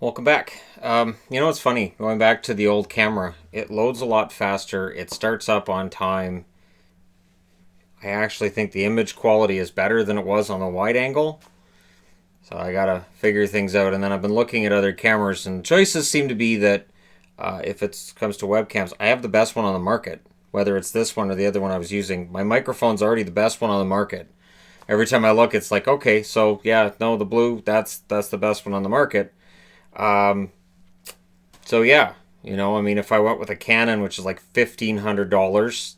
Welcome back. It's funny, going back to the old camera, it loads a lot faster, it starts up on time. I actually think the image quality is better than it was on the wide angle. So I gotta figure things out. And then I've been looking at other cameras, and choices seem to be that if it comes to webcams, I have the best one on the market. Whether it's this one or the other one I was using, my microphone's already the best one on the market. Every time I look, it's like, okay, so yeah, no, the blue, that's the best one on the market. Um, so yeah, if I went with a Canon, which is like $1,500,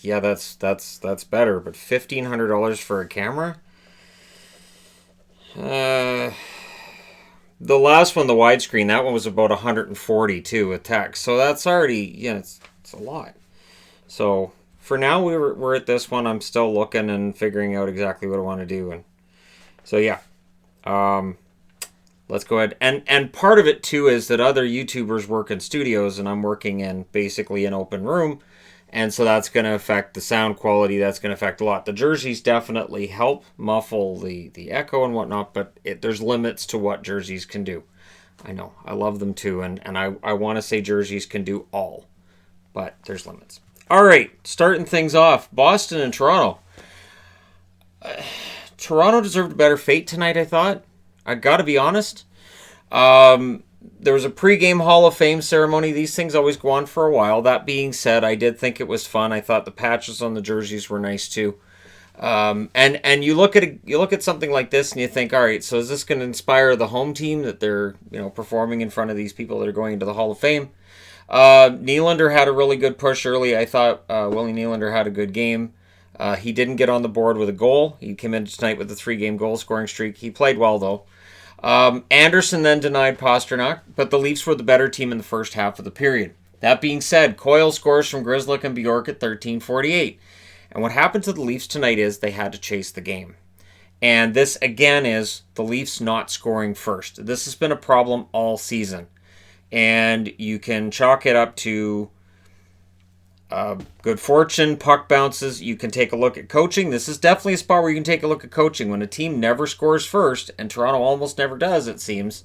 yeah, that's better. But $1,500 for a camera? Uh, the last one, the widescreen, that one was about 140 too with text. So that's already, it's a lot. So for now, we're at this one. I'm still looking and figuring out exactly what I want to do, and so yeah. Let's go ahead. And part of it, too, is that other YouTubers work in studios, and I'm working in basically an open room. And so that's going to affect the sound quality. That's going to affect a lot. The jerseys definitely help muffle the echo and whatnot, but there's limits to what jerseys can do. I know. I love them, too, and I want to say jerseys can do all, but there's limits. All right, starting things off, Boston and Toronto. Toronto deserved a better fate tonight, I thought. I got to be honest. There was a pregame Hall of Fame ceremony. These things always go on for a while. That being said, I did think it was fun. I thought the patches on the jerseys were nice too. And you look at something like this and you think, all right, so is this going to inspire the home team that they're performing in front of these people that are going into the Hall of Fame? Nylander had a really good push early. I thought Willie Nylander had a good game. He didn't get on the board with a goal. He came in tonight with a 3-game goal scoring streak. He played well though. Anderson then denied Pastrnak, but the Leafs were the better team in the first half of the period. That being said, Coyle scores from Grzelcyk and Bjork at 13:48. And what happened to the Leafs tonight is they had to chase the game. And this, again, is the Leafs not scoring first. This has been a problem all season. And you can chalk it up to good fortune, puck bounces. You can take a look at coaching. This is definitely a spot where you can take a look at coaching. When a team never scores first, and Toronto almost never does, it seems,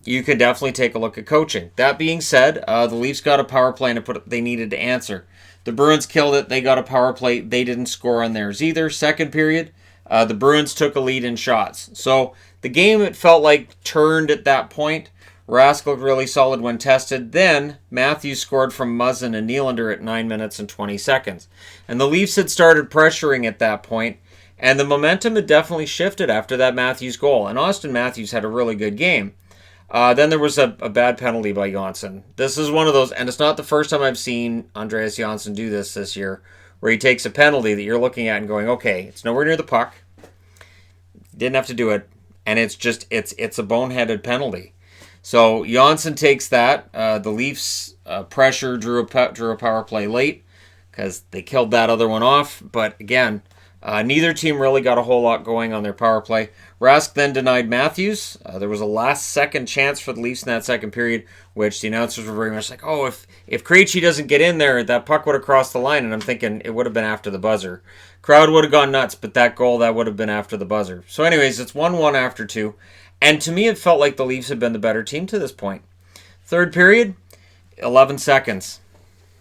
you can definitely take a look at coaching. That being said, the Leafs got a power play and they needed to answer. The Bruins killed it. They got a power play. They didn't score on theirs either. Second period, the Bruins took a lead in shots. So the game, it felt like, turned at that point. Rask looked really solid when tested. Then Matthews scored from Muzzin and Nylander at 9 minutes and 20 seconds. And the Leafs had started pressuring at that point, and the momentum had definitely shifted after that Matthews goal. And Austin Matthews had a really good game. Then there was a bad penalty by Johnsson. This is one of those, and it's not the first time I've seen Andreas Johnsson do this year, where he takes a penalty that you're looking at and going, okay, it's nowhere near the puck. Didn't have to do it. And it's a boneheaded penalty. So Johnsson takes that. The Leafs pressure drew a power play late because they killed that other one off. But again, neither team really got a whole lot going on their power play. Rask then denied Matthews. There was a last-second chance for the Leafs in that second period, which the announcers were very much like, oh, if Krejci doesn't get in there, that puck would have crossed the line. And I'm thinking it would have been after the buzzer. Crowd would have gone nuts, but that goal, that would have been after the buzzer. So anyways, it's 1-1 after 2. And to me, it felt like the Leafs had been the better team to this point. Third period, 11 seconds.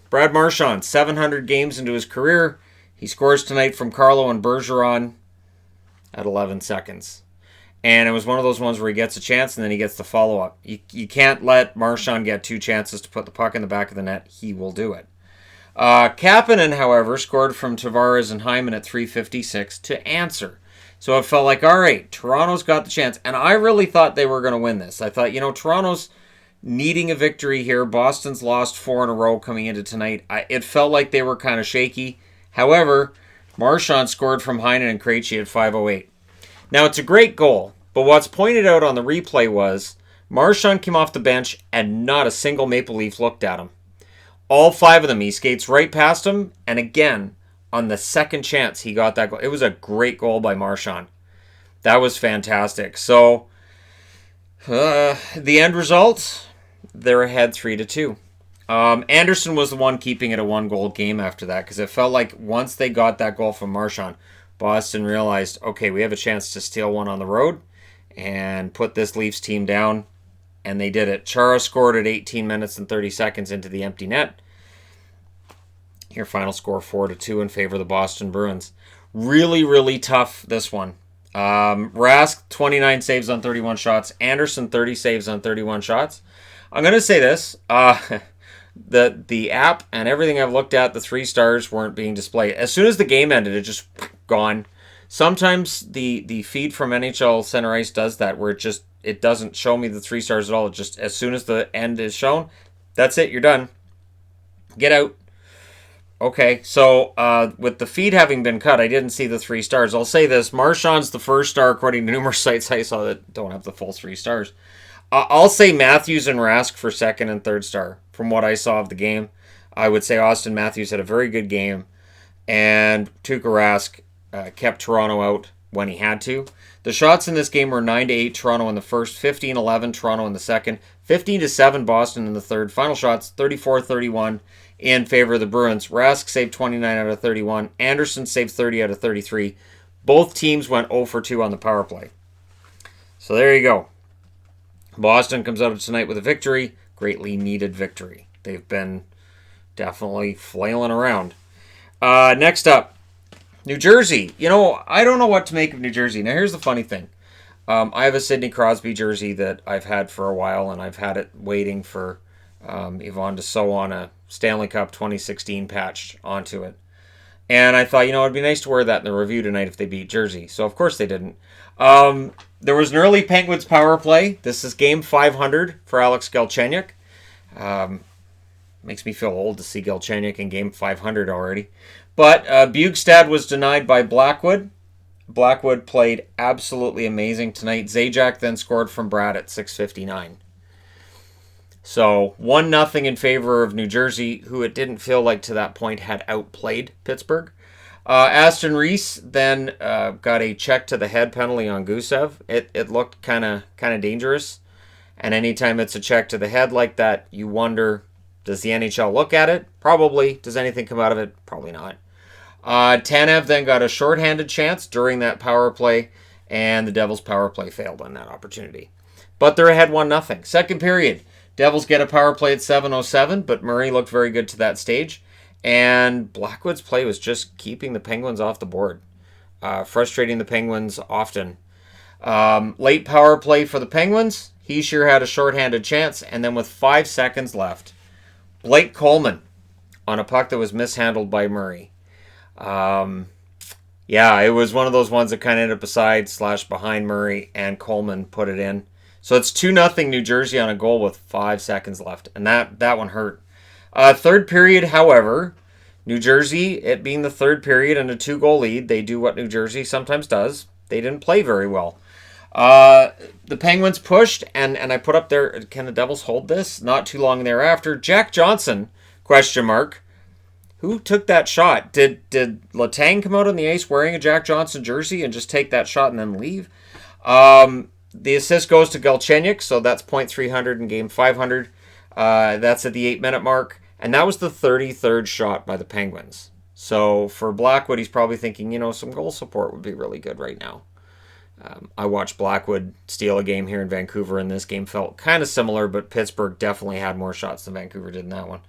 Brad Marchand, 700 games into his career. He scores tonight from Carlo and Bergeron at 11 seconds. And it was one of those ones where he gets a chance and then he gets the follow-up. You can't let Marchand get 2 chances to put the puck in the back of the net. He will do it. Kapanen, however, scored from Tavares and Hyman at 3:56 to answer. So it felt like, all right, Toronto's got the chance. And I really thought they were going to win this. I thought, Toronto's needing a victory here. Boston's lost 4 in a row coming into tonight. It felt like they were kind of shaky. However, Marchand scored from Heinen and Krejci at 5:08. Now, it's a great goal. But what's pointed out on the replay was Marchand came off the bench and not a single Maple Leaf looked at him. All 5 of them, he skates right past him. And again, on the second chance, he got that goal. It was a great goal by Marchand. That was fantastic. So, the end result, they're ahead 3-2. Anderson was the one keeping it a 1-goal game after that, because it felt like once they got that goal from Marchand, Boston realized, okay, we have a chance to steal one on the road and put this Leafs team down. and they did it. Chara scored at 18 minutes and 30 seconds into the empty net. Your final score 4-2 in favor of the Boston Bruins. Really, really tough, this one. Rask, 29 saves on 31 shots. Anderson, 30 saves on 31 shots. I'm going to say this. The app and everything I've looked at, the 3 stars weren't being displayed. As soon as the game ended, it just gone. Sometimes the feed from NHL Center Ice does that, where it doesn't show me the 3 stars at all. It just, as soon as the end is shown, that's it, you're done. Get out. Okay, so with the feed having been cut, I didn't see the 3 stars. I'll say this, Marchand's the first star according to numerous sites I saw that don't have the full 3 stars. I'll say Matthews and Rask for second and third star. From what I saw of the game, I would say Austin Matthews had a very good game, and Tuukka Rask kept Toronto out when he had to. The shots in this game were 9-8 Toronto in the first, 15-11 Toronto in the second, 15-7 Boston in the third. Final shots 34-31 in favor of the Bruins. Rask saved 29 out of 31. Anderson saved 30 out of 33. Both teams went 0 for 2 on the power play. So there you go. Boston comes out of tonight with a victory. Greatly needed victory. They've been definitely flailing around. Next up, New Jersey. I don't know what to make of New Jersey. Now, here's the funny thing. I have a Sidney Crosby jersey that I've had for a while, and I've had it waiting for Yvonne to sew on a Stanley Cup 2016 patch onto it. And I thought, it'd be nice to wear that in the review tonight if they beat Jersey. So, of course, they didn't. There was an early Penguins power play. This is game 500 for Alex Galchenyuk. Makes me feel old to see Galchenyuk in game 500 already. But Bjugstad was denied by Blackwood. Blackwood played absolutely amazing tonight. Zajac then scored from Brad at 6:59. So 1-0 in favor of New Jersey, who it didn't feel like to that point had outplayed Pittsburgh. Aston Reese then got a check to the head penalty on Gusev. It looked kind of dangerous. And anytime it's a check to the head like that, you wonder, does the NHL look at it? Probably. Does anything come out of it? Probably not. Tanev then got a shorthanded chance during that power play, and the Devils' power play failed on that opportunity. But they're ahead 1-0. Second period, Devils get a power play at 7:07, but Murray looked very good to that stage. And Blackwood's play was just keeping the Penguins off the board, frustrating the Penguins often. Late power play for the Penguins. He sure had a shorthanded chance, and then with 5 seconds left, Blake Coleman on a puck that was mishandled by Murray. It was one of those ones that kind of ended up beside/behind Murray, and Coleman put it in. So it's 2-0 New Jersey on a goal with 5 seconds left, and that one hurt. Third period, however, New Jersey, it being the third period and a 2-goal lead, they do what New Jersey sometimes does. They didn't play very well. The Penguins pushed, and I put up there, can the Devils hold this? Not too long thereafter, Jack Johnson, ? Who took that shot? Did Letang come out on the ice wearing a Jack Johnson jersey and just take that shot and then leave? The assist goes to Galchenyuk, so that's .300 in game 500. That's at the 8-minute mark. And that was the 33rd shot by the Penguins. So for Blackwood, he's probably thinking, some goal support would be really good right now. I watched Blackwood steal a game here in Vancouver, and this game felt kind of similar, but Pittsburgh definitely had more shots than Vancouver did in that one.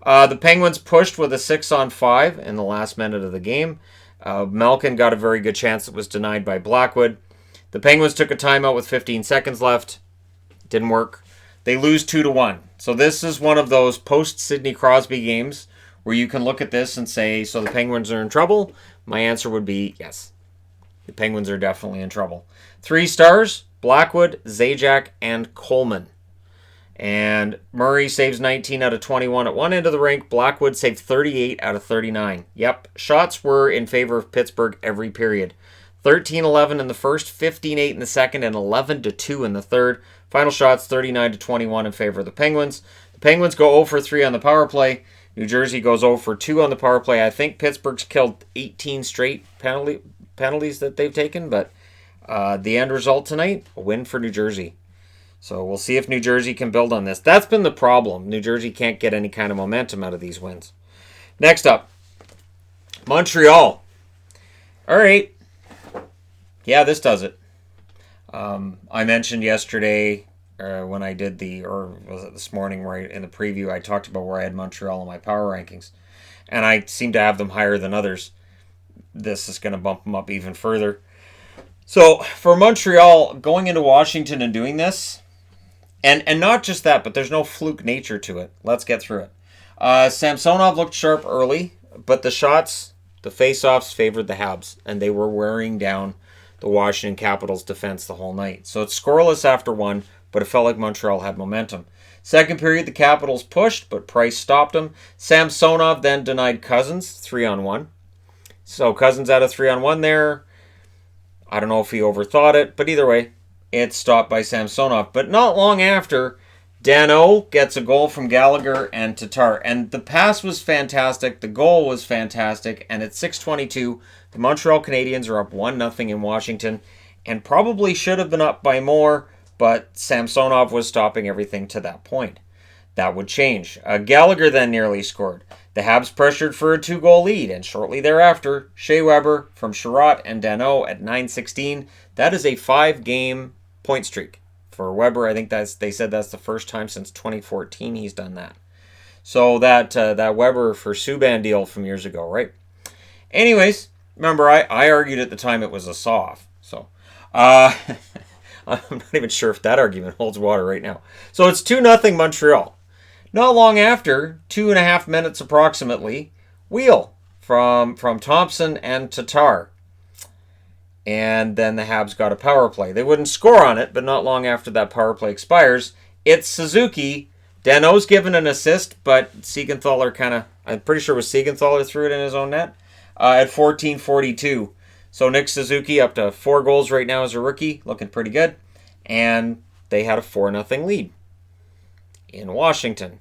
The Penguins pushed with a 6-on-5 in the last minute of the game. Malkin got a very good chance that was denied by Blackwood. The Penguins took a timeout with 15 seconds left. Didn't work. They lose 2-1. So this is one of those post-Sidney Crosby games where you can look at this and say, so the Penguins are in trouble? My answer would be yes. The Penguins are definitely in trouble. 3 stars, Blackwood, Zajac, and Coleman. And Murray saves 19 out of 21 at one end of the rink. Blackwood saved 38 out of 39. Yep, shots were in favor of Pittsburgh every period. 13-11 in the first, 15-8 in the second, and 11-2 in the third. Final shots 39-21 in favor of the Penguins. The Penguins go 0 for 3 on the power play. New Jersey goes 0 for 2 on the power play. I think Pittsburgh's killed 18 straight penalties that they've taken, but the end result tonight, a win for New Jersey. So we'll see if New Jersey can build on this. That's been the problem. New Jersey can't get any kind of momentum out of these wins. Next up, Montreal. All right. Yeah, this does it. I mentioned yesterday when I did or was it this morning where in the preview I talked about where I had Montreal in my power rankings. And I seem to have them higher than others. This is going to bump them up even further. So for Montreal, going into Washington and doing this, and not just that, but there's no fluke nature to it. Let's get through it. Samsonov looked sharp early, but the face-offs favored the Habs, and they were wearing down the Washington Capitals defense the whole night. So it's scoreless after one, but it felt like Montreal had momentum. Second period, the Capitals pushed, but Price stopped them. Samsonov then denied Cousins 3-on-1. So Cousins had a 3-on-1 there. I don't know if he overthought it, but either way, it's stopped by Samsonov. But not long after, Dano gets a goal from Gallagher and Tatar. And the pass was fantastic. The goal was fantastic. And at 6:22, the Montreal Canadiens are up 1-0 in Washington and probably should have been up by more, but Samsonov was stopping everything to that point. That would change. Gallagher then nearly scored. The Habs pressured for a 2-goal lead, and shortly thereafter, Shea Weber from Sherratt and Dano at 9:16. That is a 5-game point streak for Weber. I think they said that's the first time since 2014 he's done that. So that Weber for Subban deal from years ago, right? Anyways, remember I argued at the time it was a saw-off. So I'm not even sure if that argument holds water right now. So it's 2-0 Montreal. Not long after, 2.5 minutes approximately, wheel from Thompson and Tatar. And then the Habs got a power play. They wouldn't score on it, but not long after that power play expires, it's Suzuki. Dano's given an assist, but Siegenthaler I'm pretty sure it was Siegenthaler threw it in his own net at 14:42. So Nick Suzuki up to 4 goals right now as a rookie, looking pretty good. And they had a 4-0 lead in Washington.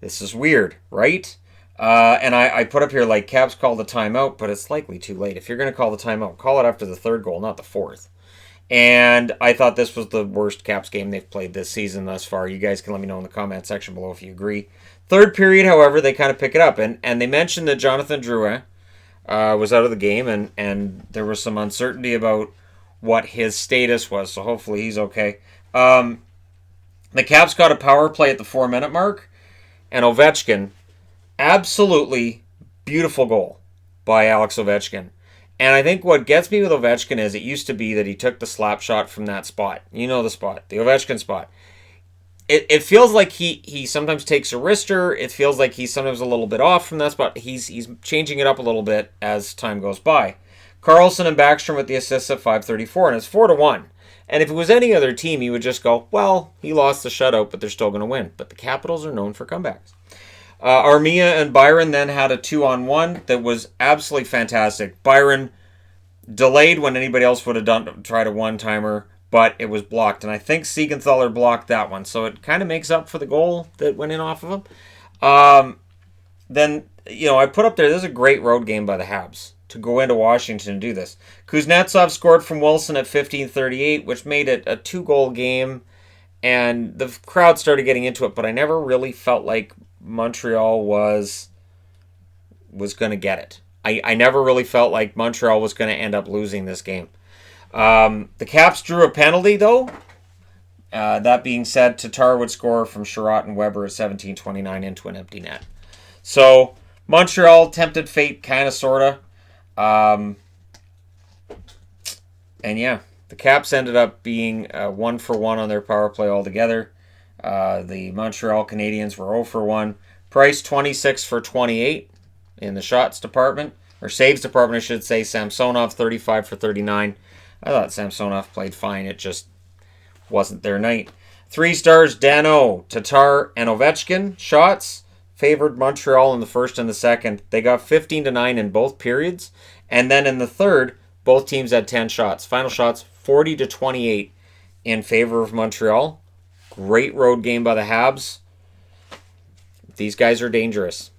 This is weird, right? And I put up here like Caps called the timeout, but it's likely too late. If you're going to call the timeout, call it after the 3rd goal, not the 4th. And I thought this was the worst Caps game they've played this season thus far. You guys can let me know in the comment section below if you agree. Third period, however, they kind of pick it up. And they mentioned that Jonathan Drouin was out of the game, and there was some uncertainty about what his status was, so hopefully he's okay. The Caps got a power play at the 4-minute mark, and Ovechkin, absolutely beautiful goal by Alex Ovechkin. And I think what gets me with Ovechkin is it used to be that he took the slap shot from that spot. You know the spot, the Ovechkin spot. It feels like he sometimes takes a wrister. It feels like he's sometimes a little bit off from that spot. He's changing it up a little bit as time goes by. Carlson and Backstrom with the assists at 5:34, and it's 4-1. And if it was any other team, you would just go, well, he lost the shutout, but they're still going to win. But the Capitals are known for comebacks. Armia and Byron then had a 2-on-1 that was absolutely fantastic. Byron delayed when anybody else would have tried a one-timer, but it was blocked. And I think Siegenthaler blocked that one. So it kind of makes up for the goal that went in off of him. Then, I put up there, this is a great road game by the Habs to go into Washington and do this. Kuznetsov scored from Wilson at 15:38, which made it a 2-goal game. And the crowd started getting into it, but I never really felt like Montreal was going to get it. I never really felt like Montreal was going to end up losing this game. The Caps drew a penalty, though. That being said, Tatar would score from Sherratt and Weber at 17:29 into an empty net. So, Montreal tempted fate, kind of, sort of. And yeah, the Caps ended up being 1-for-1 on their power play altogether. The Montreal Canadiens were 0-for-1. Price 26-for-28 in the shots department, or saves department, I should say. Samsonov 35-for-39. I thought Samsonov played fine. It just wasn't their night. 3 stars, Dano, Tatar, and Ovechkin. Shots favored Montreal in the first and the second. They got 15-9 in both periods. And then in the third, both teams had 10 shots. Final shots, 40-28 in favor of Montreal. Great road game by the Habs. These guys are dangerous.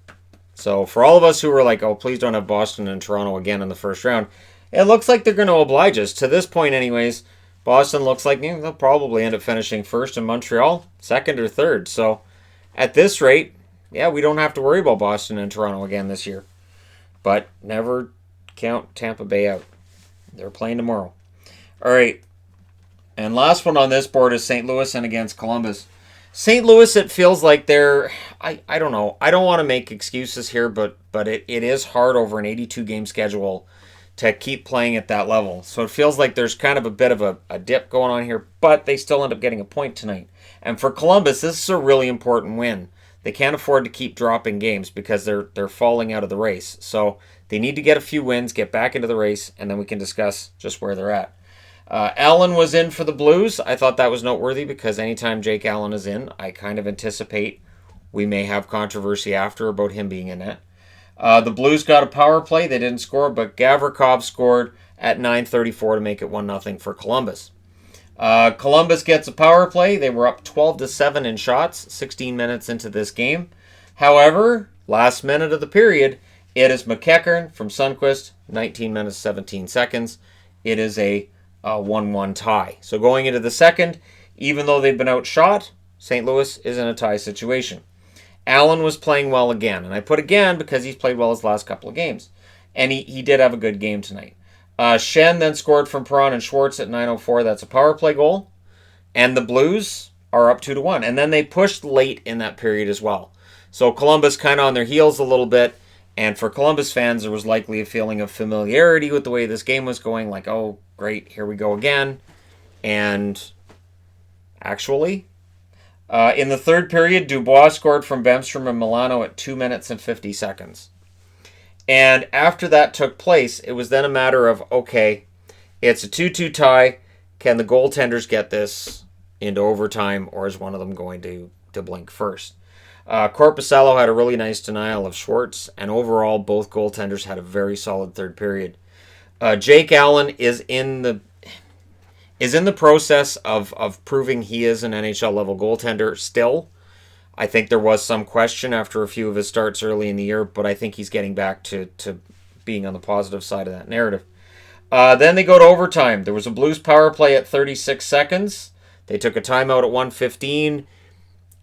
So for all of us who were like, oh, please don't have Boston and Toronto again in the first round, it looks like they're going to oblige us. To this point anyways, Boston looks like they'll probably end up finishing first and Montreal second or third. So at this rate, yeah, we don't have to worry about Boston and Toronto again this year. But never count Tampa Bay out. They're playing tomorrow. All right. And last one on this board is St. Louis and against Columbus. St. Louis, it feels like they're, I don't know. I don't want to make excuses here, but it is hard over an 82-game schedule to keep playing at that level. So it feels like there's kind of a bit of a dip going on here, but they still end up getting a point tonight. And for Columbus, this is a really important win. They can't afford to keep dropping games because they're falling out of the race. So they need to get a few wins, get back into the race, and then we can discuss just where they're at. Allen was in for the Blues. I thought that was noteworthy because anytime Jake Allen is in, I kind of anticipate we may have controversy after about him being in it. The Blues got a power play. They didn't score, but Gavrikov scored at 9:34 to make it 1-0 for Columbus. Columbus gets a power play. They were up 12-7 in shots, 16 minutes into this game. However, last minute of the period, it is McEachern from Sundqvist, 19 minutes, 17 seconds. It is a 1-1 tie. So going into the second, even though they've been outshot, St. Louis is in a tie situation. Allen was playing well again, and I put again because he's played well his last couple of games. And he did have a good game tonight. Shen then scored from Perron and Schwartz at 9:04. That's a power play goal. And the Blues are up 2-1. And then they pushed late in that period as well. So Columbus kind of on their heels a little bit. And for Columbus fans, there was likely a feeling of familiarity with the way this game was going. Like, oh, great, here we go again. And actually, in the third period, Dubois scored from Bemstrom and Milano at 2 minutes and 50 seconds. And after that took place, it was then a matter of, okay, it's a 2-2 tie. Can the goaltenders get this into overtime, or is one of them going to blink first? Korpisalo had a really nice denial of Schwartz, and overall, both goaltenders had a very solid third period. Jake Allen is in the process of proving he is an NHL level goaltender still. I think there was some question after a few of his starts early in the year, but I think he's getting back to being on the positive side of that narrative. Then they go to overtime. There was a Blues power play at 36 seconds. They took a timeout at 1:15.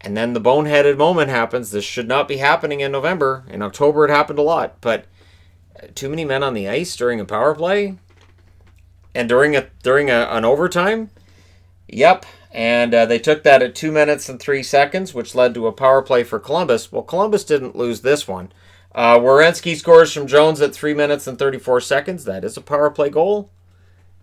And then the boneheaded moment happens. This should not be happening in November. In October it happened a lot. But too many men on the ice during a power play? And during an overtime? Yep. And they took that at 2 minutes and 3 seconds, which led to a power play for Columbus. Well, Columbus didn't lose this one. Werenski scores from Jones at 3 minutes and 34 seconds. That is a power play goal.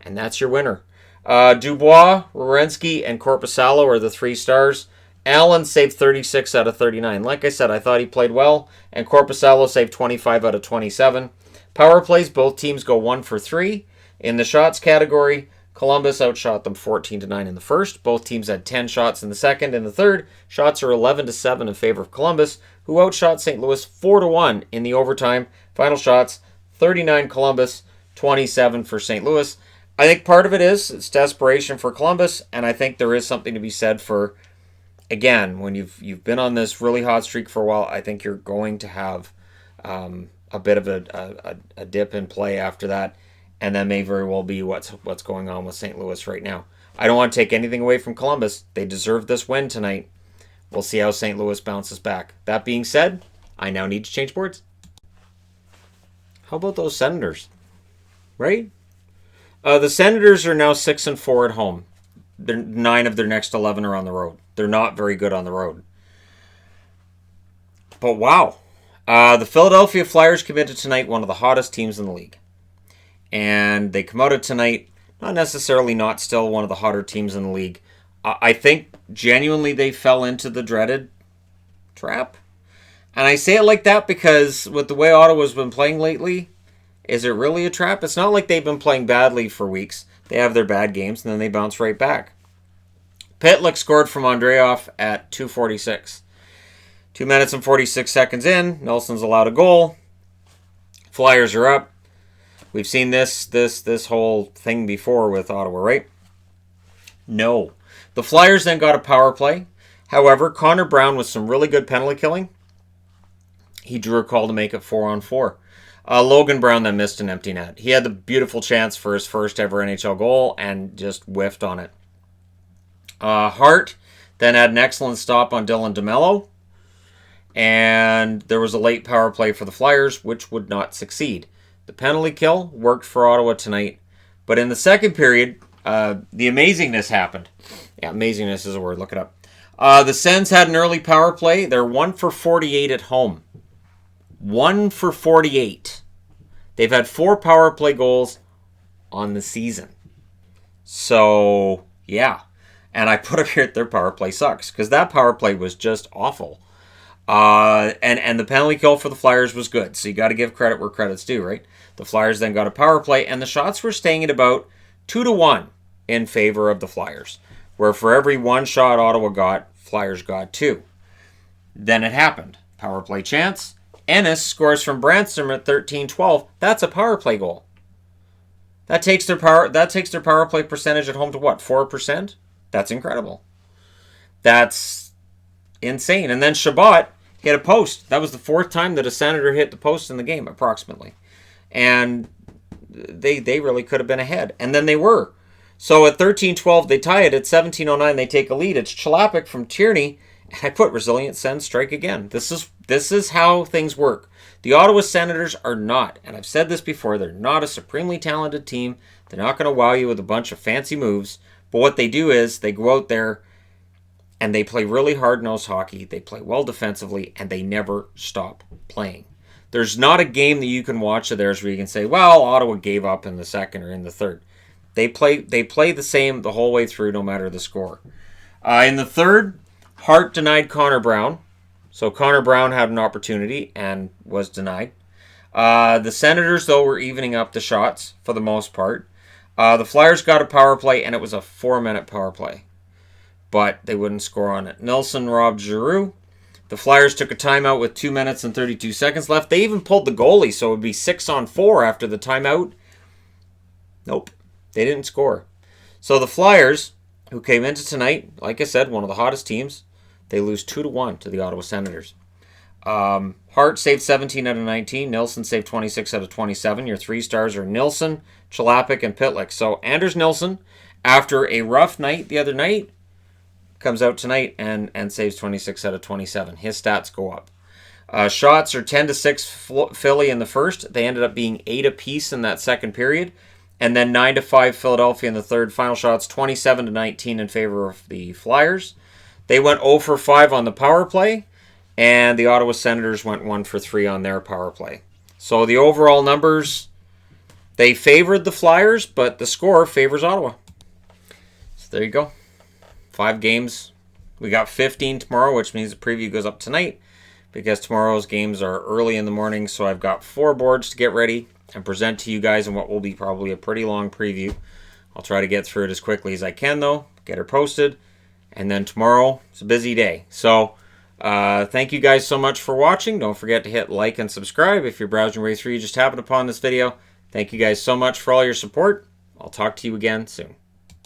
And that's your winner. Dubois, Werenski, and Korpisalo are the three stars. Allen saved 36 out of 39. Like I said, I thought he played well. And Korpisalo saved 25 out of 27. Power plays, both teams go 1 for 3. In the shots category, Columbus outshot them 14-9 in the first. Both teams had 10 shots in the second. In the third, shots are 11-7 in favor of Columbus, who outshot St. Louis 4-1 in the overtime. Final shots, 39 Columbus, 27 for St. Louis. I think part of it is it's desperation for Columbus, and I think there is something to be said for, again, when you've been on this really hot streak for a while, I think you're going to have a bit of a dip in play after that, and that may very well be what's going on with St. Louis right now. I don't want to take anything away from Columbus. They deserve this win tonight. We'll see how St. Louis bounces back. That being said, I now need to change boards. How about those Senators? Right? The Senators are now 6-4 at home. 9 of their next 11 are on the road. They're not very good on the road. But wow. The Philadelphia Flyers committed tonight, one of the hottest teams in the league. And they come out of tonight, not still one of the hotter teams in the league. I think genuinely they fell into the dreaded trap. And I say it like that because with the way Ottawa's been playing lately, is it really a trap? It's not like they've been playing badly for weeks. They have their bad games and then they bounce right back. Pitlick scored from Andreoff at 2:46. 2 minutes and 46 seconds in, Nelson's allowed a goal. Flyers are up. We've seen this whole thing before with Ottawa, right? No. The Flyers then got a power play. However, Connor Brown with some really good penalty killing, he drew a call to make it 4-on-4. Logan Brown then missed an empty net. He had the beautiful chance for his first ever NHL goal and just whiffed on it. Hart then had an excellent stop on Dylan DeMello. And there was a late power play for the Flyers, which would not succeed. The penalty kill worked for Ottawa tonight. But in the second period, The amazingness happened. Yeah, amazingness is a word. Look it up. The Sens had an early power play. They're 1 for 48 at home. 1 for 48. They've had 4 power play goals on the season. So, yeah. And I put up here their power play sucks, because that power play was just awful. And the penalty kill for the Flyers was good. So you got to give credit where credit's due, right? The Flyers then got a power play, and the shots were staying at about 2-1 in favor of the Flyers. Where for every 1 shot Ottawa got, Flyers got 2. Then it happened. Power play chance. Ennis scores from Brannstrom at 13-12. That's a power play goal. That takes their power play percentage at home to what? 4%? That's incredible. That's insane. And then Shabbat hit a post. That was the 4th time that a Senator hit the post in the game, approximately. And they really could have been ahead. And then they were. So at 13-12, they tie it. At 17-09, they take a lead. It's Chalapik from Tierney. And I put resilient Sens strike again. This is how things work. The Ottawa Senators are not, and I've said this before, they're not a supremely talented team. They're not going to wow you with a bunch of fancy moves. But what they do is they go out there and they play really hard-nosed hockey. They play well defensively, and they never stop playing. There's not a game that you can watch of theirs where you can say, well, Ottawa gave up in the second or in the third. They play the same the whole way through, no matter the score. In the third, Hart denied Connor Brown. So Connor Brown had an opportunity and was denied. The Senators, though, were evening up the shots for the most part. The Flyers got a power play, and it was a 4-minute power play. But they wouldn't score on it. Nelson robbed Giroux. The Flyers took a timeout with 2 minutes and 32 seconds left. They even pulled the goalie, so it would be 6-on-4 after the timeout. Nope. They didn't score. So the Flyers, who came into tonight, like I said, one of the hottest teams, they lose 2-1 to the Ottawa Senators. Hart saved 17 out of 19. Nilsson saved 26 out of 27. Your 3 stars are Nilsson, Chalapik, and Pitlick. So Anders Nilsson, after a rough night the other night, comes out tonight and saves 26 out of 27. His stats go up. Shots are 10-6 Philly in the first. They ended up being 8 apiece in that second period. And then 9-5 Philadelphia in the third. Final shots 27-19 in favor of the Flyers. They went 0 for 5 on the power play. And the Ottawa Senators went 1 for 3 on their power play. So the overall numbers, they favored the Flyers, but the score favors Ottawa. So there you go. 5 games. We got 15 tomorrow, which means the preview goes up tonight because tomorrow's games are early in the morning. So I've got 4 boards to get ready and present to you guys in what will be probably a pretty long preview. I'll try to get through it as quickly as I can, though. Get it posted. And then tomorrow, it's a busy day. So thank you guys so much for watching. Don't forget to hit like and subscribe if you're browsing your way through. You just happened upon this video. Thank you guys so much for all your support. I'll talk to you again soon.